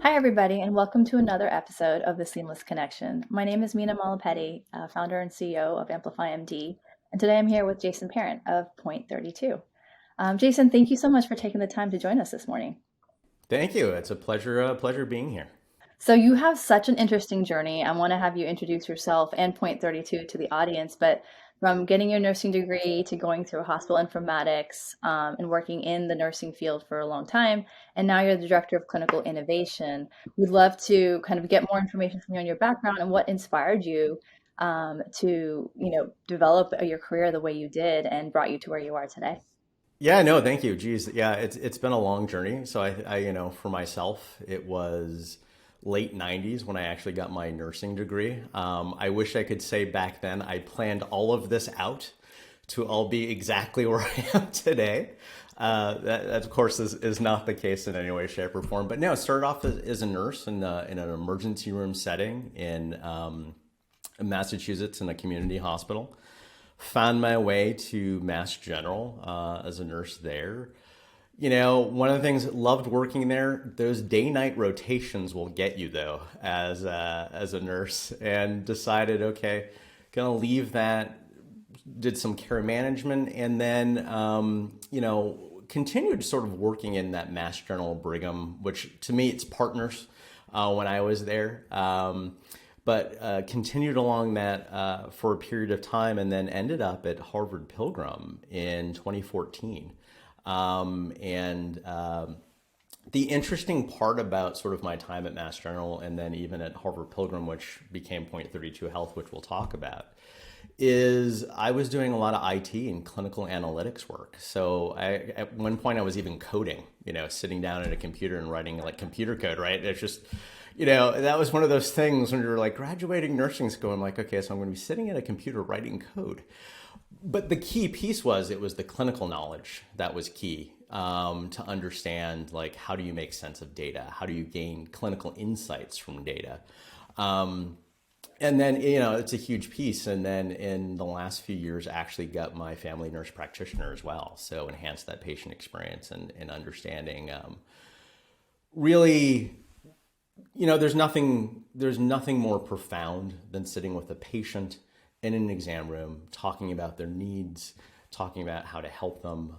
Hi, everybody, and welcome to another episode of The Seamless Connection. My name is Mina Malapeti, founder and CEO of AmplifyMD, and today I'm here with Jason Parent of Point32. Jason, thank you so much for taking the time to join us this morning. Thank you. It's a pleasure being here. So you have such an interesting journey. I want to have you introduce yourself and Point32 to the audience, but from getting your nursing degree to going through hospital informatics and working in the nursing field for a long time, and now you're the director of clinical innovation. We'd love to kind of get more information from you on your background and what inspired you to develop your career the way you did and brought you to where you are today. Yeah, no, thank you. Geez, yeah, it's been a long journey. So for myself, it was late 90s when I actually got my nursing degree. I wish I could say back then I planned all of this out to all be exactly where I am today. That of course is not the case in any way, shape, or form. But no, I started off as a nurse in an emergency room setting in Massachusetts in a community hospital. Found my way to Mass General as a nurse there. One of the things loved working there. Those day-night rotations will get you though, as a nurse, and decided, okay, gonna leave that. Did some care management, and then continued sort of working in that Mass General Brigham, which to me it's partners when I was there. But continued along that for a period of time and then ended up at Harvard Pilgrim in 2014. And The interesting part about sort of my time at Mass General and then even at Harvard Pilgrim, which became Point32Health, which we'll talk about, is I was doing a lot of IT and clinical analytics work. So at one point I was even coding, sitting down at a computer and writing like computer code, right? It's just, that was one of those things when you're like graduating nursing school. I'm like, okay, so I'm going to be sitting at a computer writing code. But the key piece was it was the clinical knowledge that was key to understand, like, how do you make sense of data? How do you gain clinical insights from data? And then, it's a huge piece. And then in the last few years, actually got my family nurse practitioner as well. So enhanced that patient experience and understanding really, there's nothing more profound than sitting with a patient in an exam room, talking about their needs, talking about how to help them,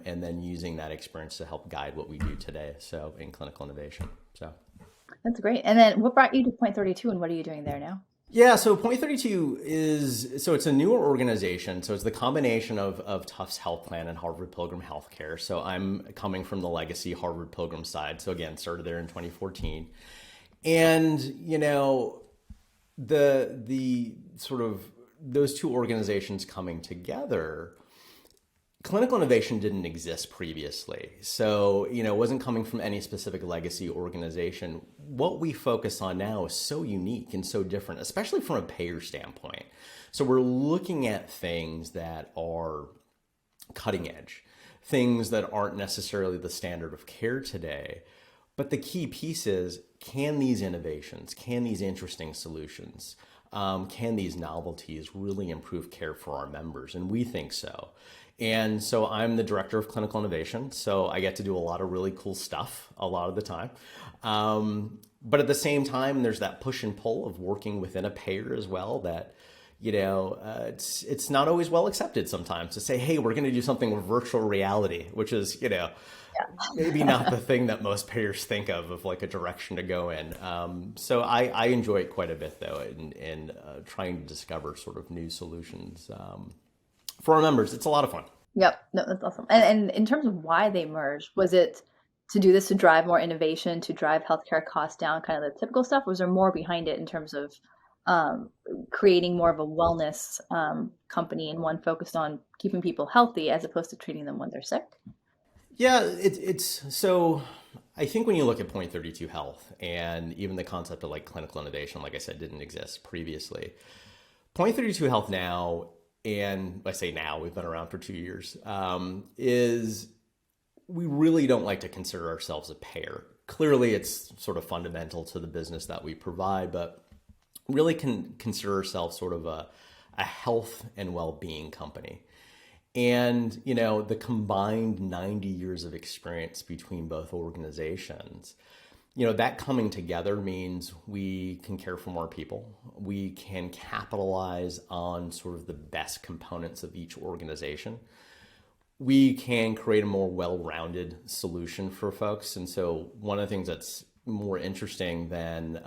and then using that experience to help guide what we do today. So in clinical innovation. So. That's great. And then what brought you to Point32 and what are you doing there now? Yeah, so Point32 it's a newer organization. So it's the combination of Tufts Health Plan and Harvard Pilgrim Healthcare. So I'm coming from the legacy Harvard Pilgrim side. So again, started there in 2014. And, the sort of those two organizations coming together, clinical innovation didn't exist previously. So, it wasn't coming from any specific legacy organization. What we focus on now is so unique and so different, especially from a payer standpoint. So we're looking at things that are cutting edge, things that aren't necessarily the standard of care today. But the key piece is, can these innovations, can these interesting solutions, can these novelties really improve care for our members? And we think so. And so I'm the director of clinical innovation. So I get to do a lot of really cool stuff a lot of the time. But at the same time, there's that push and pull of working within a payer as well that, it's not always well accepted sometimes to say, hey, we're going to do something with virtual reality, which is, maybe not the thing that most payers think of like a direction to go in. So I enjoy it quite a bit though, in trying to discover sort of new solutions for our members. It's a lot of fun. Yep, no, that's awesome. And in terms of why they merged, was it to do this to drive more innovation, to drive healthcare costs down, kind of the typical stuff? Was there more behind it in terms of um, creating more of a wellness company and one focused on keeping people healthy as opposed to treating them when they're sick? Yeah, it's so I think when you look at Point 32 Health and even the concept of like clinical innovation, like I said, didn't exist previously. Point 32 Health now, and I say now, we've been around for 2 years, is we really don't like to consider ourselves a payer. Clearly, it's sort of fundamental to the business that we provide, but really can consider ourselves sort of a health and well-being company. And, the combined 90 years of experience between both organizations that coming together means we can care for more people. We can capitalize on sort of the best components of each organization. We can create a more well-rounded solution for folks. And so one of the things that's more interesting than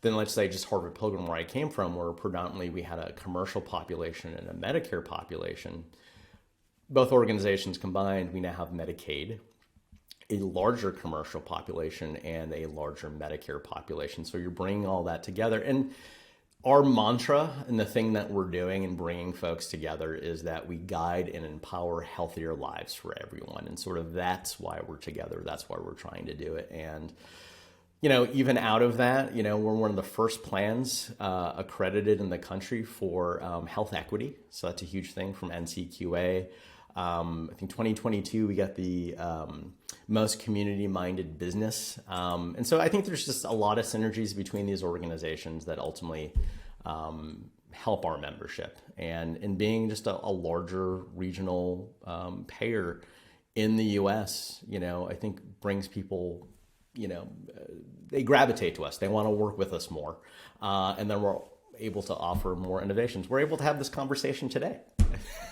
let's say just Harvard Pilgrim, where I came from, where predominantly we had a commercial population and a Medicare population. Both organizations combined, we now have Medicaid, a larger commercial population and a larger Medicare population. So you're bringing all that together. And our mantra and the thing that we're doing and bringing folks together is that we guide and empower healthier lives for everyone. And sort of that's why we're together. That's why we're trying to do it. And even out of that, we're one of the first plans accredited in the country for health equity. So that's a huge thing from NCQA. I think 2022, we got the most community-minded business. And so I think there's just a lot of synergies between these organizations that ultimately help our membership. And being just a larger regional payer in the U.S., I think brings people, they gravitate to us. They want to work with us more. And then we're able to offer more innovations. We're able to have this conversation today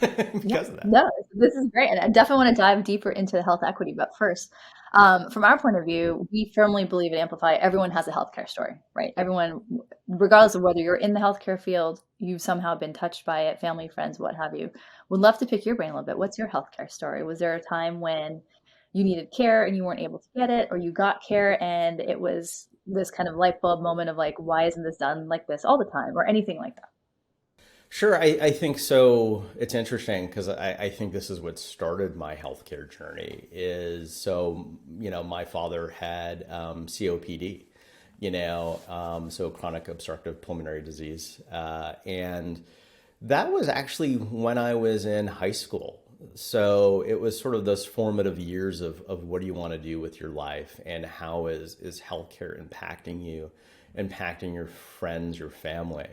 because of that. No, this is great. And I definitely want to dive deeper into health equity. But first, from our point of view, we firmly believe at Amplify, everyone has a healthcare story, right? Everyone, regardless of whether you're in the healthcare field, you've somehow been touched by it, family, friends, what have you. Would love to pick your brain a little bit. What's your healthcare story? Was there a time when you needed care and you weren't able to get it, or you got care and it was this kind of light bulb moment of like, why isn't this done like this all the time, or anything like that? Sure, I think so. It's interesting because I think this is what started my healthcare journey is my father had COPD, so chronic obstructive pulmonary disease. And that was actually when I was in high school. So it was sort of those formative years of what do you want to do with your life and how is healthcare impacting you, impacting your friends, your family.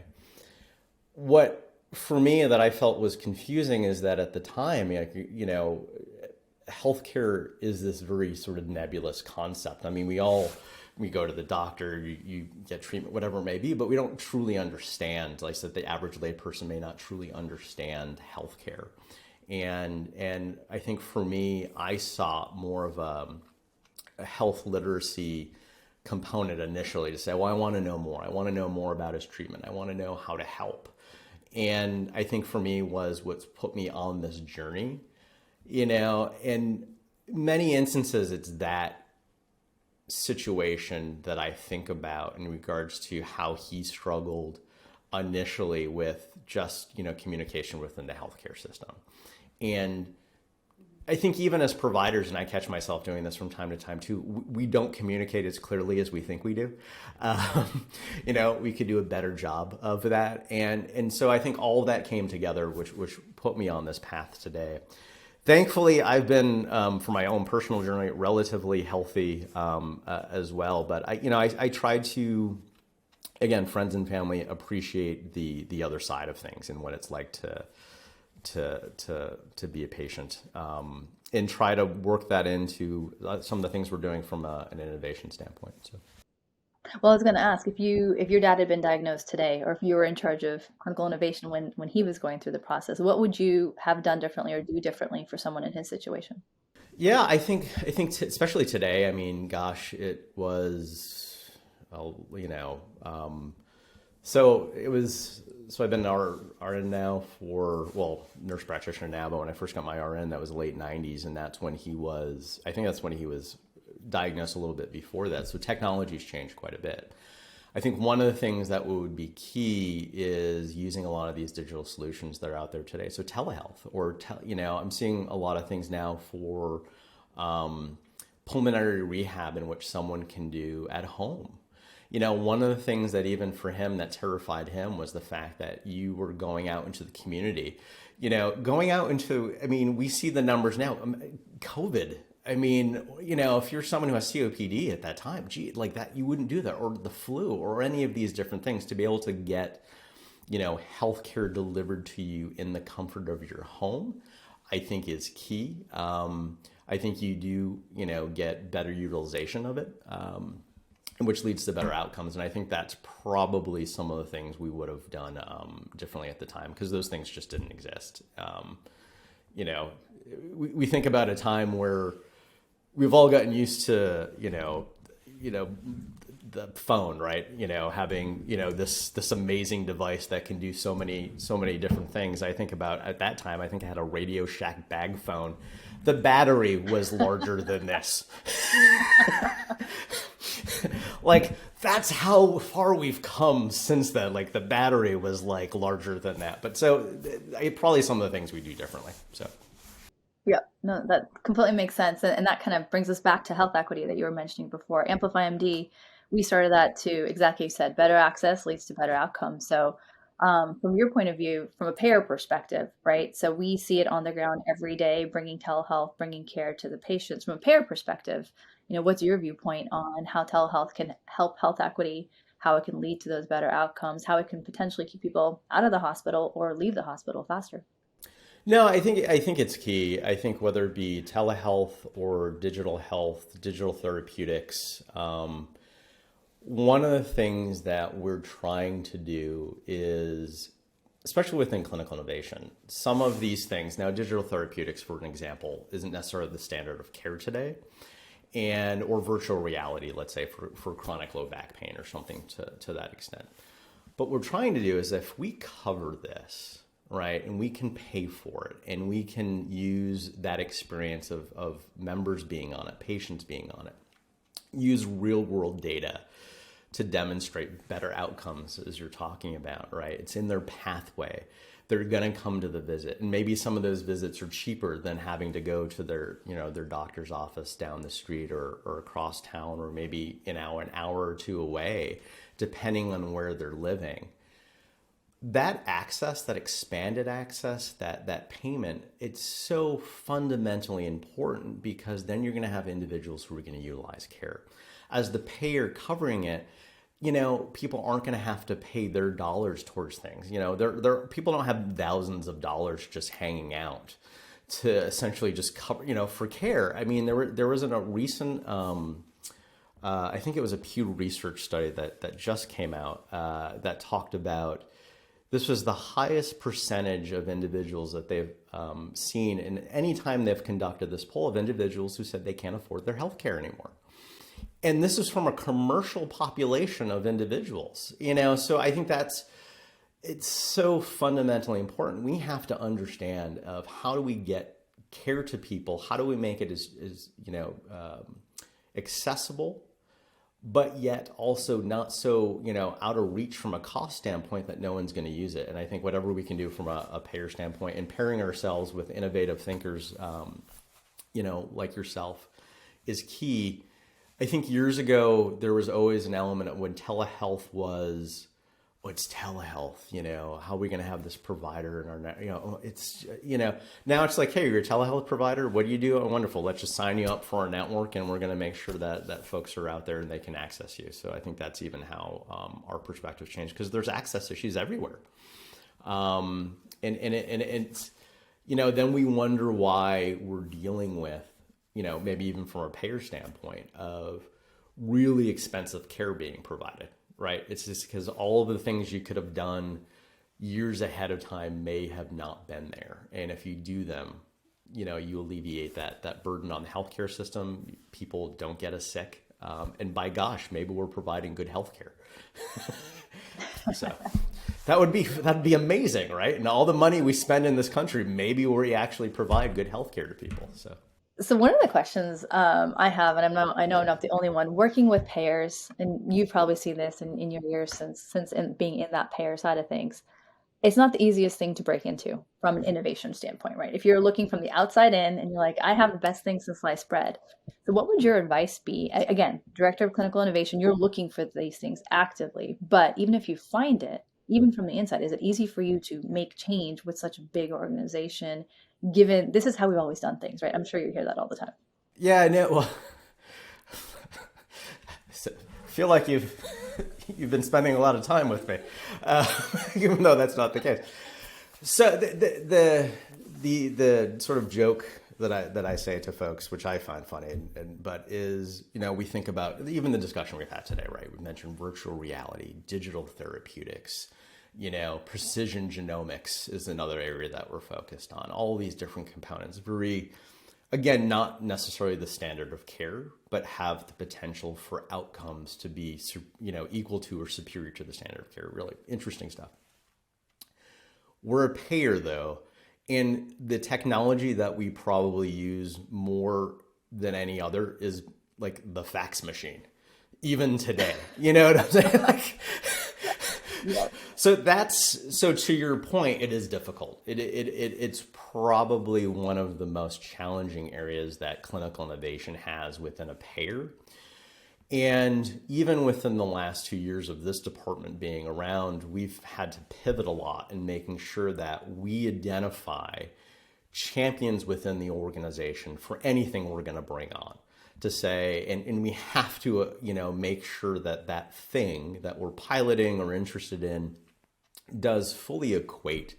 What for me that I felt was confusing is that at the time, healthcare is this very sort of nebulous concept. I mean, we go to the doctor, you get treatment, whatever it may be, but we don't truly understand. Like I said, the average layperson may not truly understand healthcare. And I think for me, I saw more of a health literacy component initially to say, well, I want to know more. I want to know more about his treatment. I want to know how to help. And I think for me was what's put me on this journey, in many instances, it's that situation that I think about in regards to how he struggled initially with just, communication within the healthcare system. And I think even as providers, and I catch myself doing this from time to time too, we don't communicate as clearly as we think we do. We could do a better job of that. And so I think all of that came together, which put me on this path today. Thankfully, I've been, for my own personal journey, relatively healthy as well. But I try to, again, friends and family appreciate the other side of things and what it's like to be a patient, and try to work that into some of the things we're doing from an innovation standpoint. So, Well, I was going to ask if your dad had been diagnosed today, or if you were in charge of clinical innovation when he was going through the process, what would you have done differently or do differently for someone in his situation? yeah, I think especially today. I mean, gosh, it was, well, so it was. So I've been an RN now nurse practitioner now, but when I first got my RN, that was the late 90s. And that's when I think that's when he was diagnosed a little bit before that. So technology's changed quite a bit. I think one of the things that would be key is using a lot of these digital solutions that are out there today. So telehealth I'm seeing a lot of things now for pulmonary rehab in which someone can do at home. One of the things that even for him that terrified him was the fact that you were going out into the community, we see the numbers now, COVID. If you're someone who has COPD at that time, like that, you wouldn't do that, or the flu or any of these different things to be able to get, healthcare delivered to you in the comfort of your home, I think is key. I think you do, get better utilization of it, which leads to better outcomes. And I think that's probably some of the things we would have done differently at the time, because those things just didn't exist. We think about a time where we've all gotten used to, the phone, right? Having, this amazing device that can do so many different things. I think about at that time, I think I had a Radio Shack bag phone. The battery was larger than this. Like, that's how far we've come since then. Like, the battery was like larger than that. But so probably some of the things we do differently. So. Yeah, no, that completely makes sense. And that kind of brings us back to health equity that you were mentioning before. AmplifyMD, we started that to exactly, you said, better access leads to better outcomes. So from your point of view, from a payer perspective, right? So we see it on the ground every day, bringing telehealth, bringing care to the patients. From a payer perspective, what's your viewpoint on how telehealth can help health equity, how it can lead to those better outcomes, how it can potentially keep people out of the hospital or leave the hospital faster? No, I think it's key. I think whether it be telehealth or digital health, digital therapeutics, one of the things that we're trying to do is, especially within clinical innovation, some of these things, now digital therapeutics, for an example, isn't necessarily the standard of care today, or virtual reality, let's say for chronic low back pain or something to that extent. But what we're trying to do is, if we cover this, right, and we can pay for it, and we can use that experience of members being on it, patients being on it, use real world data to demonstrate better outcomes, as you're talking about, right? It's in their pathway. They're going to come to the visit, and maybe some of those visits are cheaper than having to go to their doctor's office down the street or across town, or maybe an hour or two away, depending on where they're living. That access, that expanded access, that payment, it's so fundamentally important, because then you're going to have individuals who are going to utilize care. As the payer covering it, people aren't going to have to pay their dollars towards things. People don't have thousands of dollars just hanging out to essentially just cover, for care. I mean, there was a recent, I think it was a Pew Research study that just came out that talked about, this was the highest percentage of individuals that they've seen in any time they've conducted this poll, of individuals who said they can't afford their health care anymore. And this is from a commercial population of individuals, so I think it's so fundamentally important. We have to understand of how do we get care to people? How do we make it as accessible, but yet also not so, out of reach from a cost standpoint that no one's going to use it. And I think whatever we can do from a payer standpoint, and pairing ourselves with innovative thinkers, like yourself, is key. I think years ago, there was always an element of when telehealth was, it's telehealth, how are we going to have this provider in our, it's, now it's like, hey, you're a telehealth provider. What do you do? Oh, wonderful. Let's just sign you up for our network, and we're going to make sure that folks are out there and they can access you. So I think that's even how our perspective changed, because there's access issues everywhere. And it's, then we wonder why we're dealing with, maybe even from a payer standpoint, of really expensive care being provided, right? It's just because all of the things you could have done years ahead of time may have not been there. And if you do them, you alleviate that burden on the healthcare system. People don't get as sick. And by gosh, maybe we're providing good healthcare. So that'd be amazing, right? And all the money we spend in this country, maybe we actually provide good healthcare to people. So one of the questions I have, and I know I'm not the only one, working with payers, and you've probably seen this in your years since being in that payer side of things, it's not the easiest thing to break into from an innovation standpoint, right? If you're looking from the outside in and you're like, I have the best thing since sliced bread. So what would your advice be? Again, Director of Clinical Innovation, you're looking for these things actively, but even if you find it, even from the inside, is it easy for you to make change with such a big organization, given this is how we've always done things, right? I'm sure you hear that all the time. Yeah, no, well, I feel like you've been spending a lot of time with me, even though that's not the case. So the sort of joke that I say to folks, which I find funny, but is, we think about even the discussion we've had today, right? We mentioned virtual reality, digital therapeutics, precision genomics is another area that we're focused on. All these different components, very, again, not necessarily the standard of care, but have the potential for outcomes to be, equal to or superior to the standard of care. Really interesting stuff. We're a payer though, and the technology that we probably use more than any other is like the fax machine, even today. You know what I'm saying? Like, Yeah. so to your point, it is difficult. It's probably one of the most challenging areas that clinical innovation has within a payer. And even within the last 2 years of this department being around, we've had to pivot a lot in making sure that we identify champions within the organization for anything we're going to bring on, to say, and we have to, make sure that that thing that we're piloting or interested in does fully equate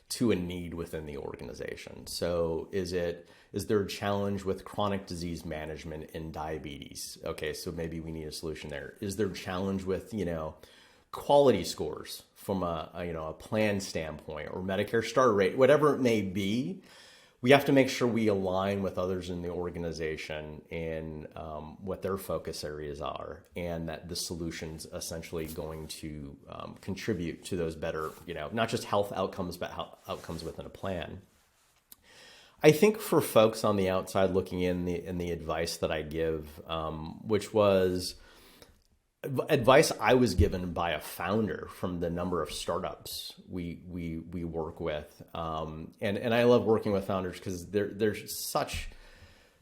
to a need within the organization. So is there a challenge with chronic disease management in diabetes? Okay, so maybe we need a solution there. Is there a challenge with, quality scores from a plan standpoint, or Medicare star rate, whatever it may be? We have to make sure we align with others in the organization in what their focus areas are, and that the solution's essentially going to contribute to those better, not just health outcomes, but health outcomes within a plan. I think for folks on the outside looking in, the advice that I give, which was advice I was given by a founder from the number of startups we work with, and I love working with founders because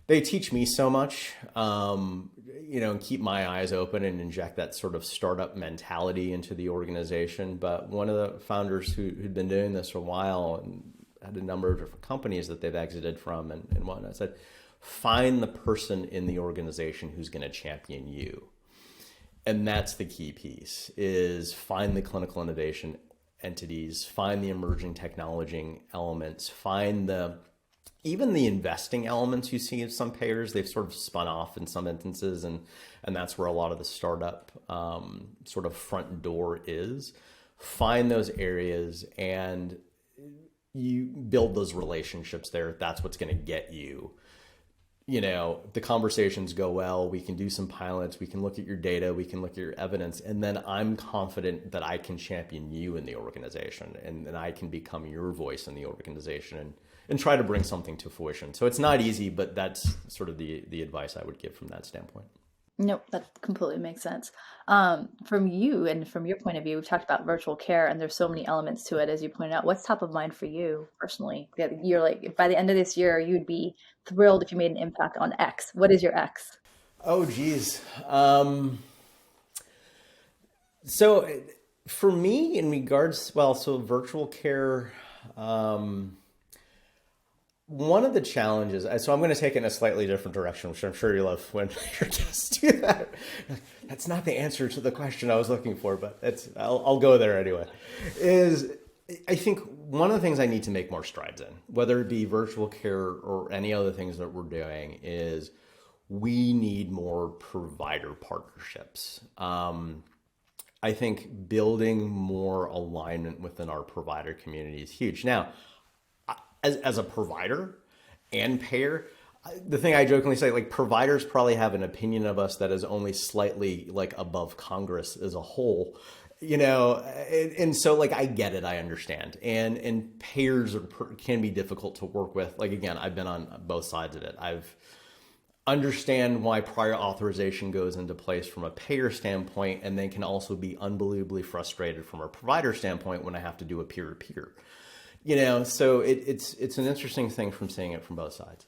they teach me so much, and keep my eyes open and inject that sort of startup mentality into the organization. But one of the founders who'd been doing this for a while and had a number of different companies that they've exited from and whatnot said, find the person in the organization who's going to champion you. And that's the key piece, is find the clinical innovation entities, find the emerging technology elements, find even the investing elements you see in some payers. They've sort of spun off in some instances, and that's where a lot of the startup sort of front door is. Find those areas and you build those relationships there. That's what's going to get you. The conversations go well, we can do some pilots, we can look at your data, we can look at your evidence, and then I'm confident that I can champion you in the organization, and I can become your voice in the organization and try to bring something to fruition. So it's not easy, but that's sort of the advice I would give from that standpoint. Nope, that completely makes sense. From you and from your point of view, we've talked about virtual care, and there's so many elements to it, as you pointed out. What's top of mind for you personally? That you're like, by the end of this year, you'd be thrilled if you made an impact on X. What is your X? Oh, geez. So for me, in regards, so virtual care, one of the challenges, so I'm going to take it in a slightly different direction, which I'm sure you love when your guests do that. That's not the answer to the question I was looking for, but I'll go there anyway. I think one of the things I need to make more strides in, whether it be virtual care or any other things that we're doing, is we need more provider partnerships. I think building more alignment within our provider community is huge. Now, as a provider and payer, the thing I jokingly say, like, providers probably have an opinion of us that is only slightly like above Congress as a whole, and so like I get it, I understand, and payers can be difficult to work with. Like, again, I've been on both sides of it. I've understand why prior authorization goes into place from a payer standpoint, and then can also be unbelievably frustrated from a provider standpoint when I have to do a peer-to-peer. So it's an interesting thing from seeing it from both sides.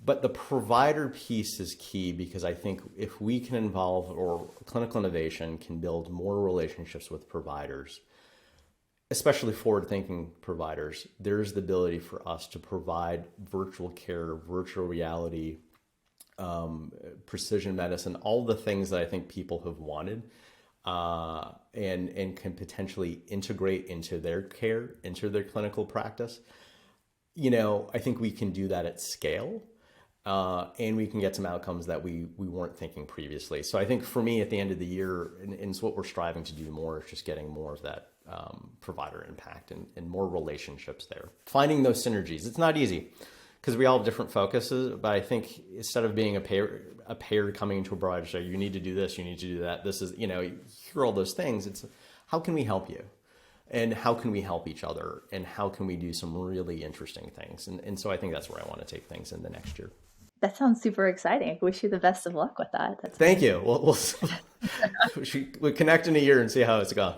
But the provider piece is key, because I think if we can involve, or clinical innovation can build more relationships with providers, especially forward-thinking providers, there's the ability for us to provide virtual care, virtual reality, precision medicine, all the things that I think people have wanted, and can potentially integrate into their care, into their clinical practice. I think we can do that at scale, and we can get some outcomes that we weren't thinking previously. So I think for me, at the end of the year, and it's what we're striving to do more, is just getting more of that provider impact and more relationships there. Finding those synergies. It's not easy because we all have different focuses, but I think instead of being a payer coming into a provider say, you need to do this, you need to do that, this is, you hear all those things. It's how can we help you? And how can we help each other? And how can we do some really interesting things? And so I think that's where I want to take things in the next year. That sounds super exciting. I wish you the best of luck with that. That's Thank great. you. We'll connect in a year and see how it's gone.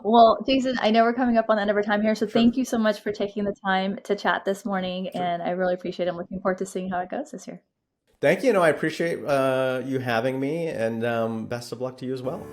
Well, Jason, I know we're coming up on the end of our time here, so Sure. thank you so much for taking the time to chat this morning, Sure. and I really appreciate it. I'm looking forward to seeing how it goes this year. Thank you. No, I appreciate you having me, and best of luck to you as well.